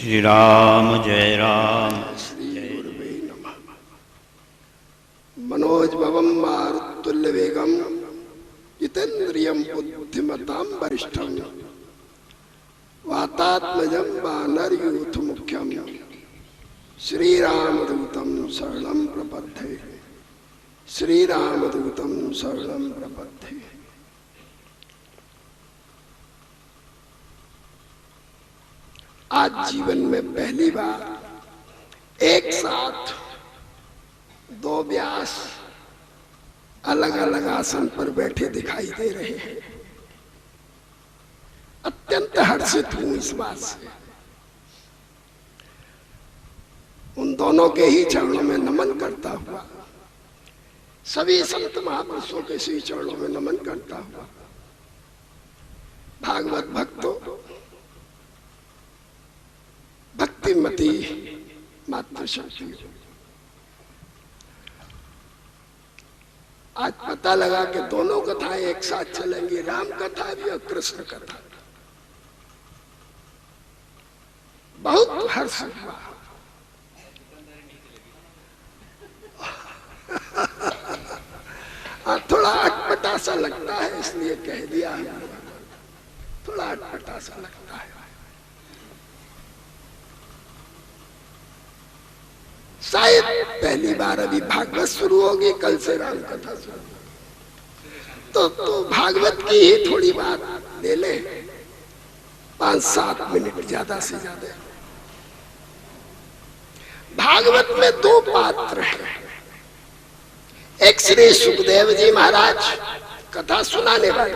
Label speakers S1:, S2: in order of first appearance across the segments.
S1: श्री राम जय राम।
S2: श्री गुरुवे नमः। मनोजभवं मारुतुल्य वेगं जितेन्द्रियं बुद्धिमतां वरिष्ठं वातात्मजं वानरयूथ मुख्यं श्रीरामदूतं शरणं प्रपद्ये। श्रीरामदूतं शरणं प्रपद्ये। आज जीवन में पहली बार एक साथ दो व्यास अलग अलग आसन पर बैठे दिखाई दे रहे हैं। अत्यंत हर्षित हूं इस बात से। उन दोनों के ही चरणों में नमन करता हुआ, सभी संत महापुरुषों के श्री चरणों में नमन करता हुआ, भागवत भक्तों, भक्तिमती मातृशक्ति, आज पता लगा कि दोनों कथाएं एक साथ चलेंगी, राम कथा भी और कृष्ण कथा। बहुत हर्ष हुआ। थोड़ा अटपटा सा लगता है, इसलिए कह दिया। थोड़ा अटपटा सा लगता है। शायद पहली बार अभी भागवत शुरू होगी, कल से राम कथा शुरू। तो भागवत की ही थोड़ी बात ले ले, 5-7 मिनट ज्यादा से ज्यादा। भागवत में दो पात्र हैं। एक श्री सुखदेव जी महाराज कथा सुनाने वाले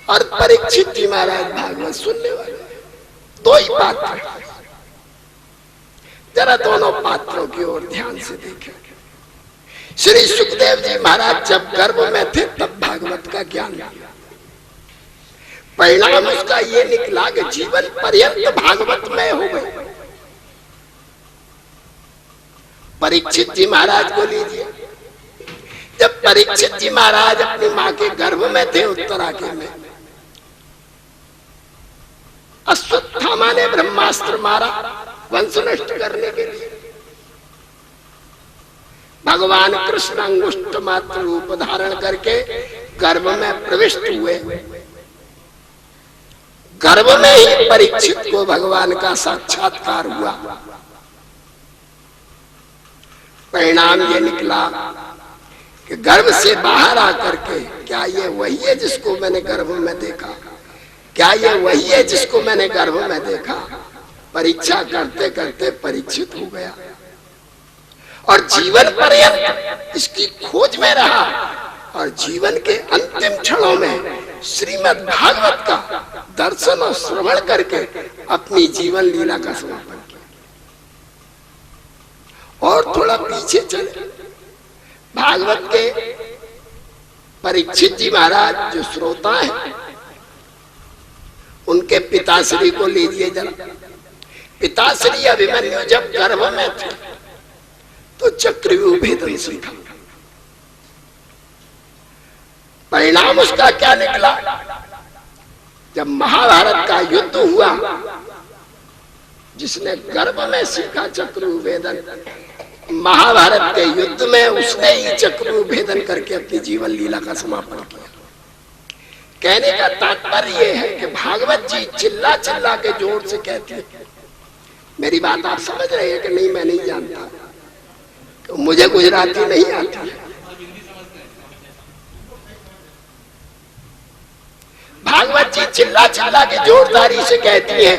S2: और परीक्षित जी महाराज भागवत सुनने वाले। दो ही पात्र हैं। जरा दोनों पात्रों की ओर ध्यान से देखें। श्री सुखदेव जी महाराज जब गर्भ में थे तब भागवत का ज्ञान लिया। परिणाम उसका ये निकला कि जीवन पर्यंत भागवत में हो गए। परीक्षित जी महाराज को लीजिए। जब परीक्षित जी महाराज अपनी मां के गर्भ में थे उत्तराखंड में, अश्वत्थामा ने ब्रह्मास्त्र मारा वंश नष्ट करने के लिए। भगवान कृष्ण अंगुष्ठ मात्र रूप धारण करके गर्भ में प्रविष्ट हुए। गर्भ में ही परीक्षित को भगवान का साक्षात्कार हुआ। परिणाम ये निकला कि गर्भ से बाहर आकर के, क्या ये वही है जिसको मैंने गर्भ में देखा? क्या ये वही है जिसको मैंने गर्भ में देखा? परीक्षा करते करते परीक्षित हो गया और जीवन पर्यंत इसकी खोज में रहा। और जीवन के अंतिम क्षणों में श्रीमद् भागवत का दर्शन और श्रवण करके अपनी जीवन लीला का समापन किया। और थोड़ा पीछे चले, भागवत के परीक्षित जी महाराज जो श्रोता हैं, उनके पिताश्री को लीजिए जरा। पिताश्री अभिमन्यु जब गर्भ में थे तो चक्रव्यूह भेदन सीखा। परिणाम उसका क्या निकला? जब महाभारत का युद्ध हुआ, जिसने गर्भ में सीखा चक्रव्यूह भेदन, महाभारत के युद्ध में उसने ही चक्रव्यूह भेदन करके अपनी जीवन लीला का समापन किया। कहने का तात्पर्य यह है कि भागवत जी चिल्ला चिल्ला के जोर से कहते हैं। मेरी बात आप समझ रहे हैं कि नहीं? मैं नहीं जानता, तो मुझे गुजराती नहीं आती। भागवत जी चिल्ला चिल्ला के जोरदारी से कहती हैं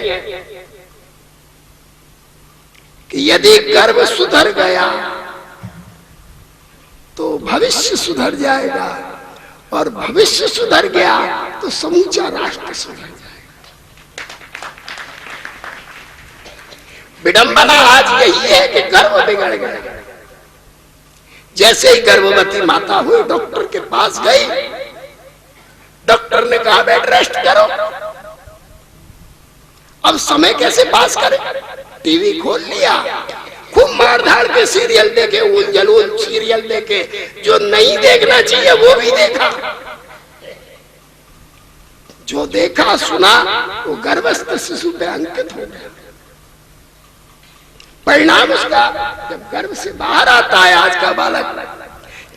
S2: कि यदि गर्भ सुधर गया तो भविष्य सुधर जाएगा, और भविष्य सुधर गया तो समूचा राष्ट्र सुधर जाएगा। विडंबना आज यही है कि गर्भ बिगड़ गया। जैसे ही गर्भवती माता हुई, डॉक्टर के पास गई। डॉक्टर ने कहा बेड रेस्ट करो। अब समय कैसे पास करे? टीवी खोल लिया, खूब मार धाड़ के सीरियल देखे, उल जलूल सीरियल देखे, जो नहीं देखना चाहिए वो भी देखा। जो देखा सुना वो गर्भस्थ शिशु पे अंकित हो गया। परिणाम उसका जब गर्भ से बाहर आता है आज का बालक,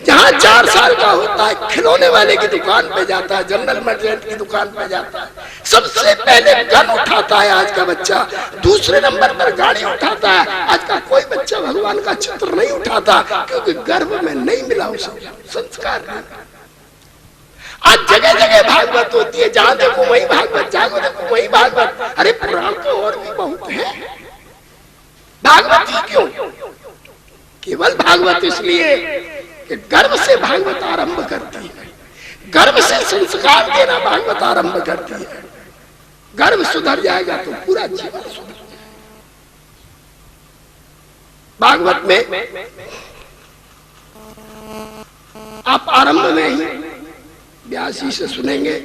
S2: जहां 4 साल का होता है खिलौने वाले की दुकान पे जाता है, जनरल मर्चेंट की दुकान पे जाता है, सबसे पहले गन उठाता है आज का बच्चा, दूसरे नंबर पर गाड़ी उठाता है। आज का कोई बच्चा भगवान का चित्र नहीं उठाता, क्योंकि गर्भ में नहीं मिला उसे संस्कार नहीं। आज जगह जगह भागवत होती है, जहां देखो वही भागवत, जहां देखो वही भागवत। अरे पुराण तो और भी बहुत है, भागवत ही क्यों? केवल भागवत इसलिए कि गर्भ से भागवत आरंभ करती है, गर्भ से संस्कार देना भागवत आरंभ करती है। गर्भ सुधर जाएगा तो पूरा जीवन सुधर जाएगा। भागवत में आप आरंभ में ही व्यास जी से सुनेंगे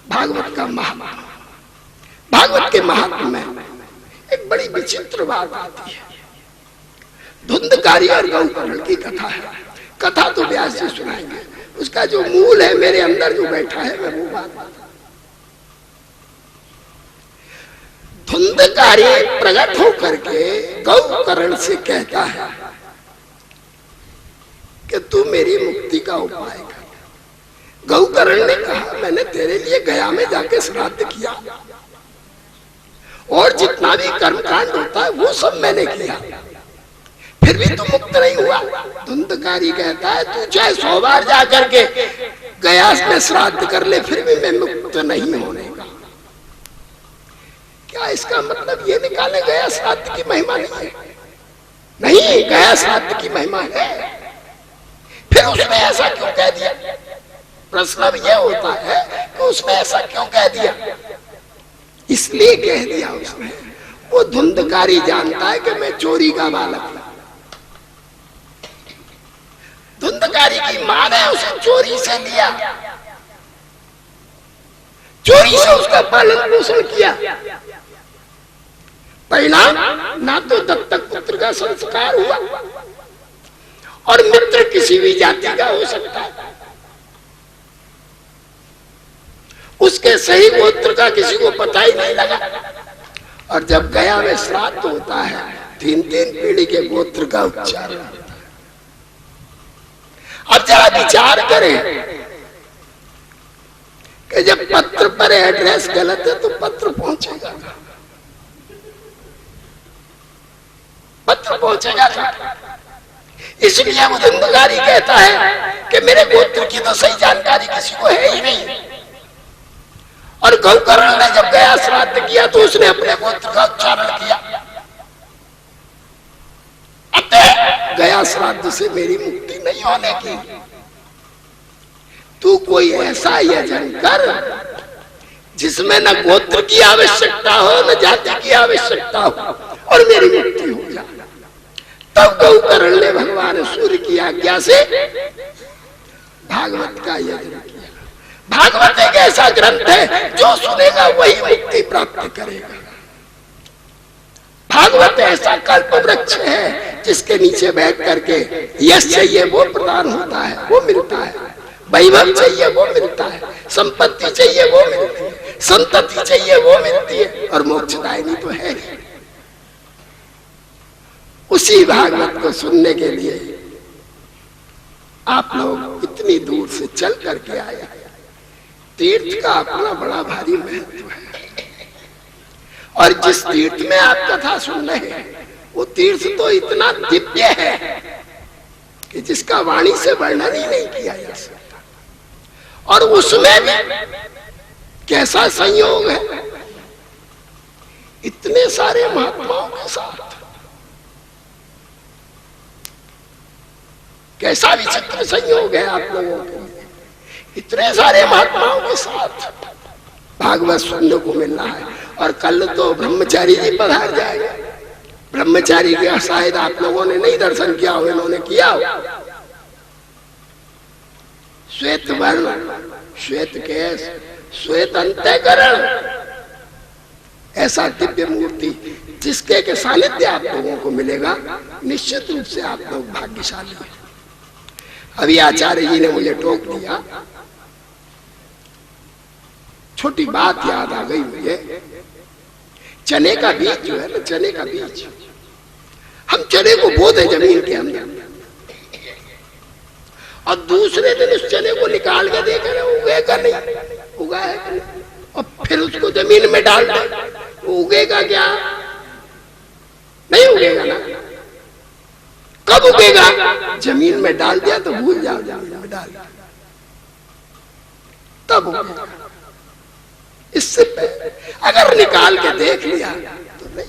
S2: भागवत का महात्मा। भागवत के महात्मा में एक बड़ी विचित्र बात आती है। धुंधकारी और गौकर्ण की कथा है। कथा तो व्यास जी सुनाएंगे, उसका जो मूल है मेरे अंदर जो बैठा है मैं वो बात। धुंधकारी प्रकट होकर के गौकर्ण से कहता है कि तू मेरी मुक्ति का उपाय कर। गौकर्ण ने कहा मैंने तेरे लिए गया में जाके श्राद्ध किया और जितना भी कर्मकांड होता है वो सब मैंने किया, फिर भी तू मुक्त नहीं हुआ। धुंधकारी कहता है तू चाहे 100 बार जाकर के गया में श्राद्ध कर ले, फिर भी मैं मुक्त नहीं होने का। क्या इसका मतलब ये निकाले गया श्राद्ध की महिमा नहीं है? नहीं, गया श्राद्ध की महिमा है। फिर उसने ऐसा क्यों कह दिया? प्रश्न अब यह होता है कि उसने ऐसा क्यों कह दिया? इसलिए कह दिया उसने, वो धुंधकारी जानता है कि मैं चोरी का बालक हूं। धुंधकारी की मां ने उसे चोरी से लिया, चोरी से उसका पालन पोषण किया। परिणाम ना तो दत्तक पुत्र का संस्कार हुआ और मित्र किसी भी जाति का हो सकता है, उसके सही गोत्र का किसी को पता ही नहीं लगा। और जब गया में श्राद्ध होता है 3-3 पीढ़ी के गोत्र का उच्चारण होता है। अब जरा विचार करें कि जब पत्र पर एड्रेस गलत है तो पत्र पहुंचेगा, पत्र पहुंचेगा। इसलिए वो धुंधकारी कहता है कि मेरे गोत्र की तो सही जानकारी किसी को है ही नहीं। और गौकर्ण ने जब गया श्राद्ध किया तो उसने अपने गोत्र का उच्चारण किया। अतः गया श्राद्ध से मेरी मुक्ति नहीं होने की। तू कोई ऐसा यजन कर जिसमें न गोत्र की आवश्यकता हो न जाति की आवश्यकता हो और मेरी मुक्ति हो जाए। तब गौकर्ण ने भगवान सूर्य की आज्ञा से भागवत का यजन किया। भागवत एक ऐसा ग्रंथ है जो सुनेगा वही मुक्ति प्राप्त करेगा। भागवत ऐसा कल्प वृक्ष है जिसके नीचे बैठ करके यश चाहिए वो प्रदान होता है, वो मिलता है, वैभव चाहिए वो मिलता है, संपत्ति चाहिए वो मिलती है, संतति चाहिए वो मिलती है और मोक्षदायिनी तो है। उसी भागवत को सुनने के लिए आप लोग इतनी दूर से चल करके आए। तीर्थ का अपना बड़ा भारी महत्व है और जिस तीर्थ में आप कथा सुन रहे हैं वो तीर्थ तो इतना दिव्य है कि जिसका वाणी से वर्णन ही नहीं किया जा सकता। और उसमें भी कैसा संयोग है, इतने सारे महात्माओं के साथ, कैसा विचित्र संयोग है आप लोगों के लिए। इतने सारे महात्माओं के साथ भागवत सुनने को मिल रहा है। और कल तो ब्रह्मचारी जी पधार जाएगा। ब्रह्मचारी के शायद आप लोगों ने नहीं दर्शन किया हो, इन्होंने किया हो। श्वेत वर्ण, श्वेत केश, श्वेत अंतःकरण, ऐसा दिव्य मूर्ति जिसके के सानिध्य आप लोगों को मिलेगा, निश्चित रूप से आप लोग भाग्यशाली हैं। अभी आचार्य जी ने मुझे टोक दिया, छोटी बात याद आ गई मुझे चने का बीज जो है ना, चने का बीज, हम चने को बो दे जमीन के अंदर और दूसरे दिन उस चने को निकाल के देखे ना उगेगा नहीं, उगा है कि नहीं, और फिर उसको जमीन में डाल दे, वो उगेगा क्या? नहीं उगेगा ना। कब उगेगा? जमीन में डाल दिया तो भूल जाओ, जमीन में डाल दिया तब उगेगा। इससे अगर निकाल के देख लिया तो नहीं।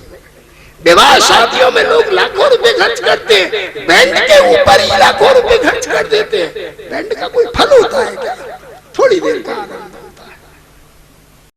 S2: विवाह शादियों में लोग लाखों रुपए खर्च करते हैं, बैंड के ऊपर ही लाखों रुपए खर्च कर देते हैं। बैंड का कोई फल होता है क्या? थोड़ी देर का आनंद।